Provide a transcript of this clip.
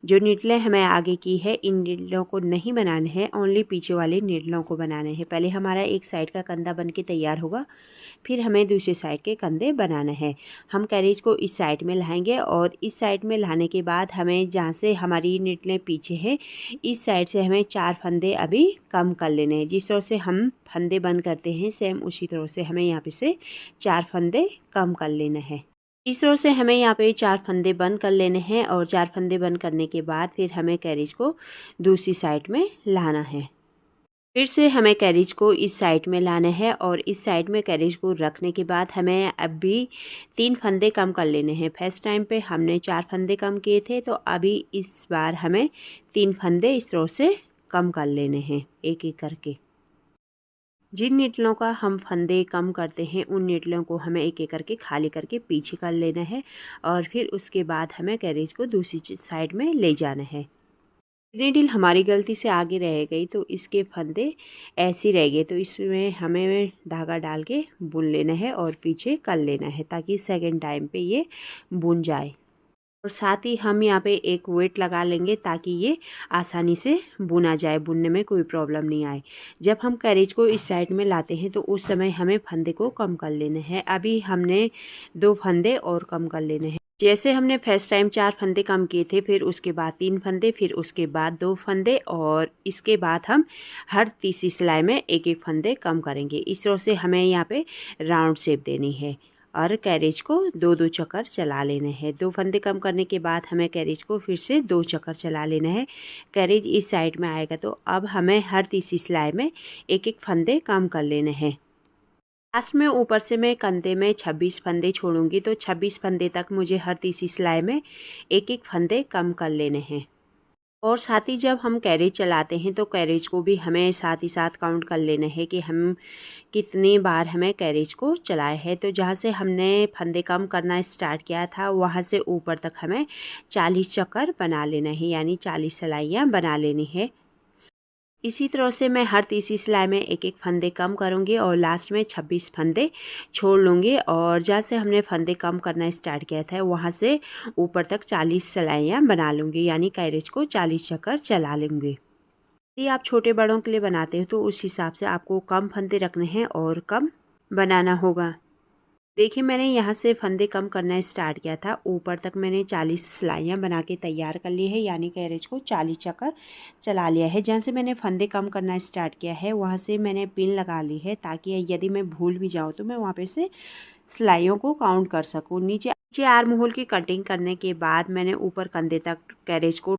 जो नीडलें हमें आगे की है इन नीडलों को नहीं बनाने हैं, ओनली पीछे वाले नीडलों को बनाने हैं। पहले हमारा एक साइड का कंधा बन के तैयार होगा, फिर हमें दूसरे साइड के कंधे बनाना है। हम कैरेज को इस साइड में लाएंगे और इस साइड में लाने के बाद हमें जहाँ से हमारी नीडलें पीछे हैं इस साइड से हमें 4 फंदे अभी कम कर लेने हैं। जिस तरह से हम फंदे बंद करते हैं सेम उसी तरह से हमें यहाँ पे से 4 फंदे कम कर लेना है। इस तरह से हमें यहाँ पे 4 फंदे बंद कर लेने हैं और 4 फंदे बंद करने के बाद फिर हमें कैरेज को दूसरी साइड में लाना है। फिर से हमें कैरेज को इस साइड में लाना है और इस साइड में कैरेज को रखने के बाद हमें अभी 3 फंदे कम कर लेने हैं। फर्स्ट टाइम पे हमने 4 फंदे कम किए थे, तो अभी इस बार हमें 3 फंदे इस तरह से कम कर लेने हैं एक एक करके। जिन नीडलों का हम फंदे कम करते हैं उन नीडलों को हमें एक एक करके खाली करके पीछे कर लेना है और फिर उसके बाद हमें कैरेज को दूसरी साइड में ले जाना है। नीडल हमारी गलती से आगे रह गई तो इसके फंदे ऐसे रह गए, तो इसमें हमें धागा डाल के बुन लेना है और पीछे कर लेना है ताकि सेकंड टाइम पे ये बुन जाए। और साथ ही हम यहाँ पे एक वेट लगा लेंगे ताकि ये आसानी से बुना जाए, बुनने में कोई प्रॉब्लम नहीं आए। जब हम कैरेज को इस साइड में लाते हैं तो उस समय हमें फंदे को कम कर लेने हैं। अभी हमने 2 फंदे और कम कर लेने हैं। जैसे हमने फर्स्ट टाइम 4 फंदे कम किए थे, फिर उसके बाद 3 फंदे, फिर उसके बाद 2 फंदे और इसके बाद हम हर तीसरी सिलाई में एक एक फंदे कम करेंगे। इस तरह से हमें यहाँ पे राउंड शेप देनी है और कैरेज को 2-2 चक्कर चला लेने हैं। 2 फंदे कम करने के बाद हमें कैरेज को फिर से 2 चक्कर चला लेना है। कैरेज इस साइड में आएगा तो अब हमें हर तीसरी सिलाई में एक एक फंदे कम कर लेने हैं। लास्ट में ऊपर से मैं कंधे में 26 फंदे छोड़ूंगी, तो 26 फंदे तक मुझे हर तीसरी सिलाई में एक एक फंदे कम कर लेने हैं। और साथ ही जब हम कैरेज चलाते हैं तो कैरेज को भी हमें साथ ही साथ काउंट कर लेना है कि हम कितनी बार हमें कैरेज को चलाए हैं। तो जहाँ से हमने फंदे कम करना स्टार्ट किया था वहाँ से ऊपर तक हमें 40 चक्कर बना लेना है, यानी 40 सिलाइयाँ बना लेनी है। इसी तरह से मैं हर तीसरी सिलाई में एक एक फंदे कम करूँगी और लास्ट में 26 फंदे छोड़ लूँगी और जहाँ से हमने फंदे कम करना स्टार्ट किया था वहाँ से ऊपर तक 40 सिलाइयाँ बना लूँगी, यानी कैरेज को 40 चक्कर चला लूँगी। यदि आप छोटे बड़ों के लिए बनाते हैं तो उस हिसाब से आपको कम फंदे रखने हैं और कम बनाना होगा। देखिए मैंने यहाँ से फंदे कम करना स्टार्ट किया था, ऊपर तक मैंने 40 सिलाइयाँ बना के तैयार कर ली है, यानी कैरेज को 40 चक्कर चला लिया है। जहाँ से मैंने फंदे कम करना स्टार्ट किया है वहाँ से मैंने पिन लगा ली है ताकि यदि मैं भूल भी जाऊँ तो मैं वहाँ पे से सिलाइयों को काउंट कर सकूँ। नीचे आर्म होल की कटिंग करने के बाद मैंने ऊपर कंधे तक कैरेज को